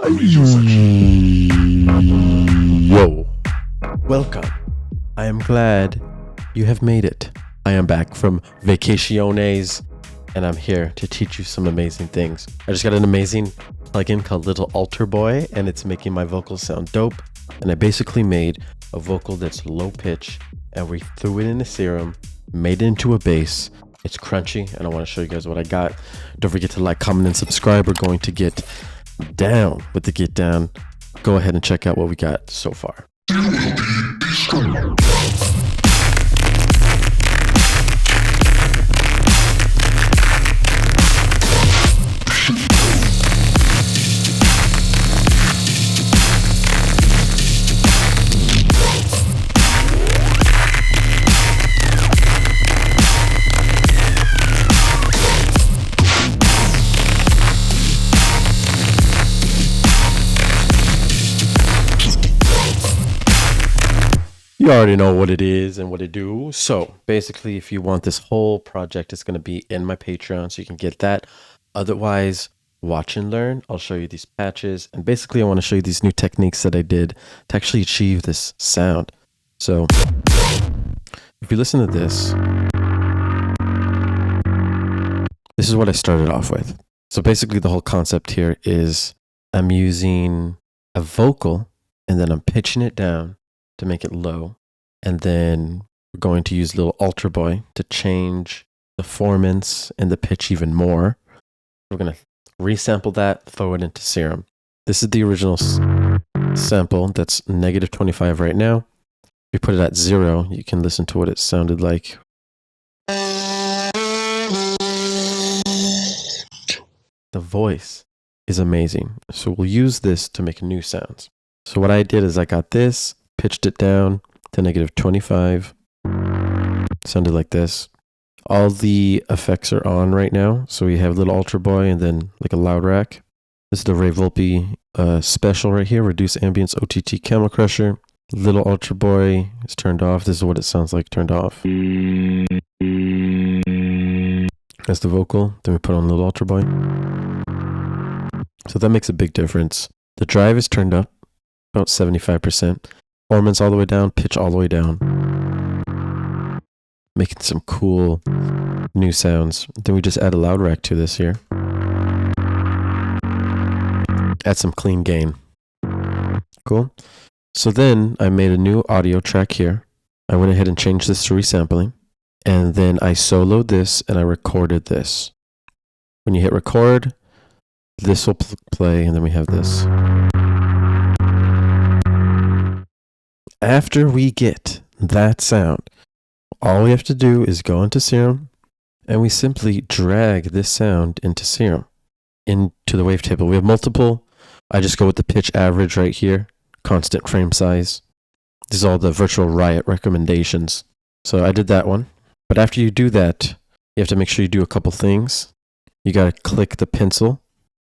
Whoa. Welcome. I am glad you have made it. I am back from vacaciones and I'm here to teach you some amazing things. I just got an amazing plugin called Little Altar Boy and it's making my vocals sound dope. And I basically made a vocal that's low pitch and we threw it in a serum, made it into a bass. It's crunchy and I want to show you guys what I got. Don't forget to like, comment, and subscribe. We're going to get down with the get down. Go ahead and check out what we got so far. You already know what it is and what it do. So basically, if you want this whole project, it's going to be in my Patreon, so you can get that. Otherwise, watch and learn. I'll show you these patches. And basically, I want to show you these new techniques that I did to actually achieve this sound. So if you listen to this is what I started off with. So basically, the whole concept here is I'm using a vocal and then I'm pitching it down to make it low, and then we're going to use Little Altar Boy to change the formants and the pitch even more. We're going to resample that, throw it into Serum. This is the original sample that's -25 right now. If you put it at 0, you can listen to what it sounded like. The voice is amazing. So we'll use this to make new sounds. So what I did is I got this, pitched it down to -25. Sounded like this. All the effects are on right now. So we have Little Altar Boy and then like a loud rack. This is the Ray Volpe special right here. Reduce Ambience OTT Camel Crusher. Little Altar Boy is turned off. This is what it sounds like turned off. That's the vocal. Then we put on Little Altar Boy. So that makes a big difference. The drive is turned up about 75%. Formants all the way down, pitch all the way down. Making some cool new sounds. Then we just add a loud rack to this here. Add some clean gain. Cool. So then I made a new audio track here. I went ahead and changed this to resampling. And then I soloed this and I recorded this. When you hit record, this will play and then we have this. After we get that sound, all we have to do is go into Serum and we simply drag this sound into Serum, into the wavetable. We have multiple. I just go with the pitch average right here, constant frame size. These are all the Virtual Riot recommendations. So I did that one. But after you do that, you have to make sure you do a couple things. You got to click the pencil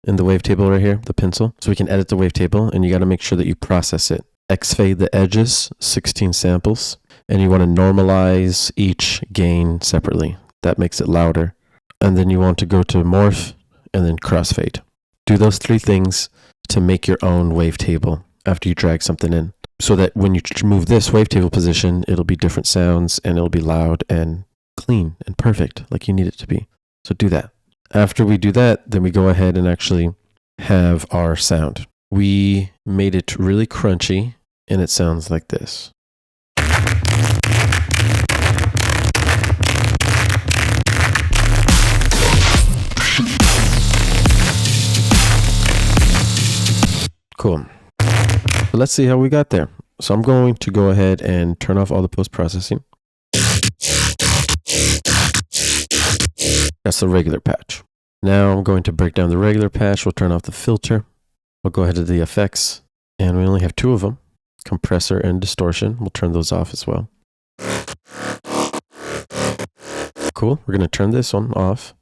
in the wavetable right here, the pencil, so we can edit the wavetable, and you got to make sure that you process it. X-fade the edges, 16 samples, and you want to normalize each gain separately. That makes it louder. And then you want to go to morph and then crossfade. Do those 3 things to make your own wavetable after you drag something in, so that when you move this wavetable position, it'll be different sounds and it'll be loud and clean and perfect like you need it to be. So do that. After we do that, then we go ahead and actually have our sound. We made it really crunchy and it sounds like this. Cool. So let's see how we got there. So I'm going to go ahead and turn off all the post-processing. That's the regular patch. Now I'm going to break down the regular patch. We'll turn off the filter. We'll go ahead to the effects. And we only have 2 of them. Compressor and distortion. We'll turn those off as well. Cool. We're going to turn this one off.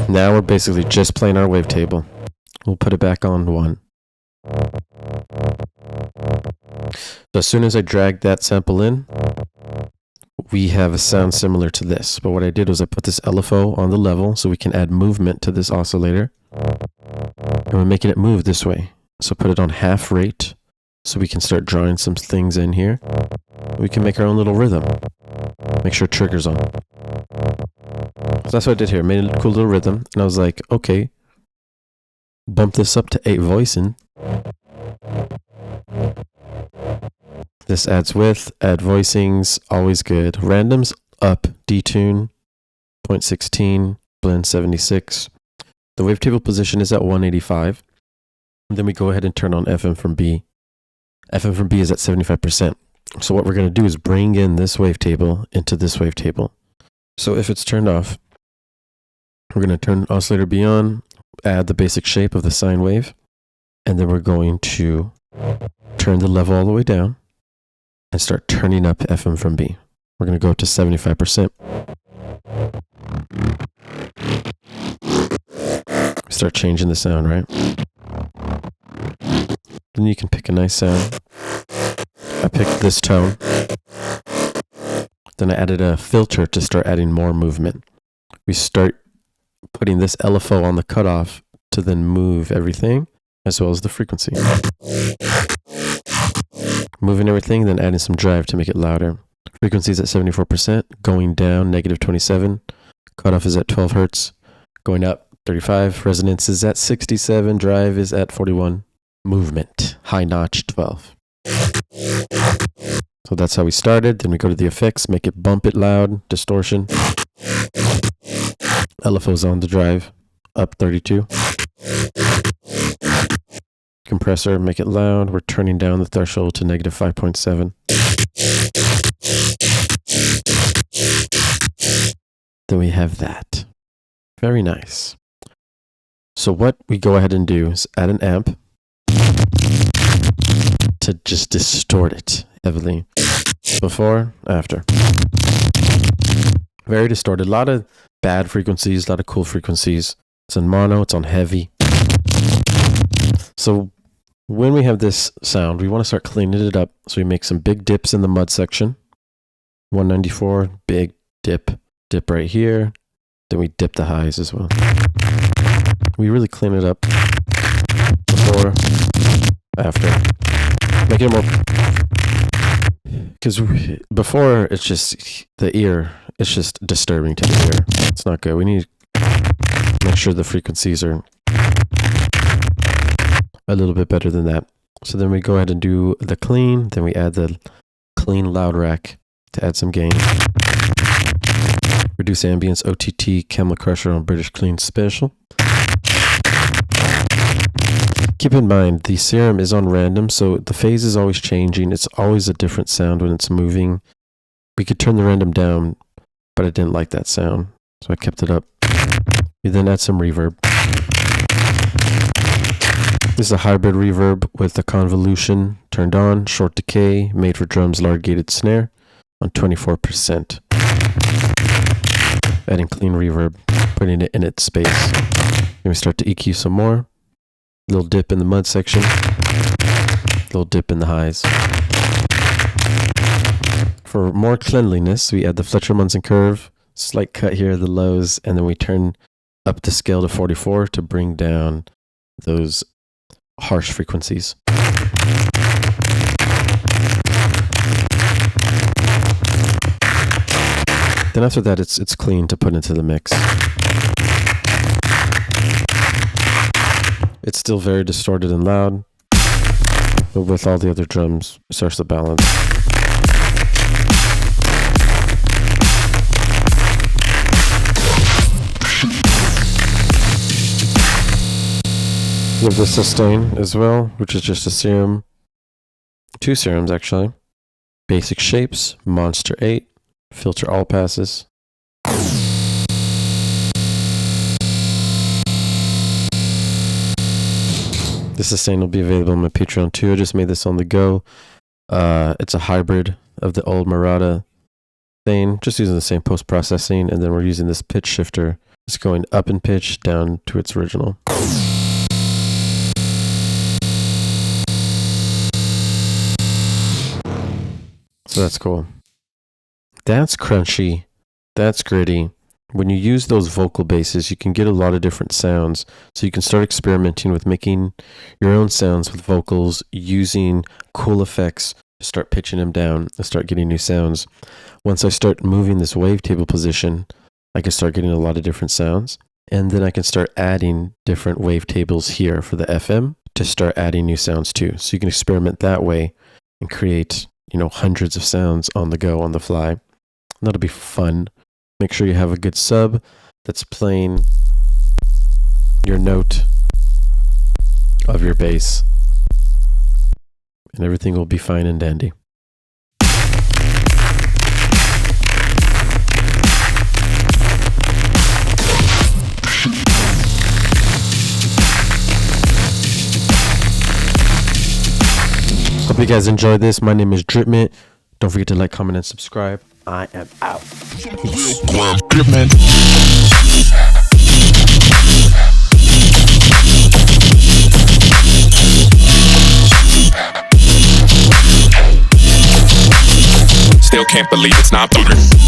Now we're basically just playing our wavetable. We'll put it back on 1. So as soon as I drag that sample in, we have a sound similar to this. But what I did was I put this LFO on the level so we can add movement to this oscillator. And we're making it move this way. So put it on half rate so we can start drawing some things in here. We can make our own little rhythm. Make sure trigger's on. So that's what I did here. Made a cool little rhythm. And I was like, okay, bump this up to 8 voicing. This adds width, add voicings, always good. Randoms up, detune, 0.16, blend 76. The wavetable position is at 185. And then we go ahead and turn on FM from B. FM from B is at 75%. So what we're going to do is bring in this wavetable into this wavetable. So if it's turned off, we're going to turn oscillator B on, add the basic shape of the sine wave, and then we're going to turn the level all the way down and start turning up FM from B. We're going to go up to 75%. Start changing the sound, right? Then you can pick a nice sound. I picked this tone. Then I added a filter to start adding more movement. We start putting this LFO on the cutoff to then move everything as well as the frequency. Moving everything, then adding some drive to make it louder. Frequency is at 74%, going down -27. Cutoff is at 12 hertz, going up 35. Resonance is at 67. Drive is at 41. Movement, high notch 12. So that's how we started. Then we go to the effects, make it bump it loud, distortion. LFO's on the drive, up 32. Compressor, make it loud. We're turning down the threshold to -5.7. Then we have that. Very nice. So what we go ahead and do is add an amp to just distort it heavily. Before, after. Very distorted. A lot of bad frequencies, a lot of cool frequencies. It's on mono, it's on heavy. So when we have this sound, we want to start cleaning it up. So we make some big dips in the mud section. 194, big dip right here. Then we dip the highs as well. We really clean it up. Before, after. Make it more, because before it's just the ear, it's just disturbing to the ear. It's not good. We need to make sure the frequencies are a little bit better than that. So then we go ahead and do the clean. Then we add the clean loud rack to add some gain. Reduce ambience, OTT, Camel Crusher on British Clean Special. Keep in mind, the serum is on random, so the phase is always changing. It's always a different sound when it's moving. We could turn the random down, but I didn't like that sound, so I kept it up. We then add some reverb. This is a hybrid reverb with the convolution turned on, short decay, made for drums, large gated snare on 24%. Adding clean reverb, putting it in its space. Then we start to EQ some more. Little dip in the mud section. Little dip in the highs. For more cleanliness, we add the Fletcher-Munson curve. Slight cut here, the lows, and then we turn up the scale to 44 to bring down those harsh frequencies. Then after that, it's clean to put into the mix. It's still very distorted and loud, but with all the other drums, it starts to balance. We have the sustain as well, which is just a serum. 2 serums actually. Basic shapes, Monster 8, filter all passes. The sustain will be available on my Patreon too. I just made this on the go. It's a hybrid of the old Murata thing, just using the same post-processing, and then we're using this pitch shifter. It's going up in pitch, down to its original. So that's cool. That's crunchy. That's gritty. when you use those vocal bases, you can get a lot of different sounds. So you can start experimenting with making your own sounds with vocals, using cool effects to start pitching them down and start getting new sounds. Once I start moving this wavetable position, I can start getting a lot of different sounds. And then I can start adding different wavetables here for the FM to start adding new sounds too. So you can experiment that way and create, hundreds of sounds on the go, on the fly. And that'll be fun. Make sure you have a good sub that's playing your note of your bass, and everything will be fine and dandy. Hope you guys enjoyed this. My name is Dripment. Don't forget to like, comment, and subscribe. I am out. Dripment. Still can't believe it's not booger.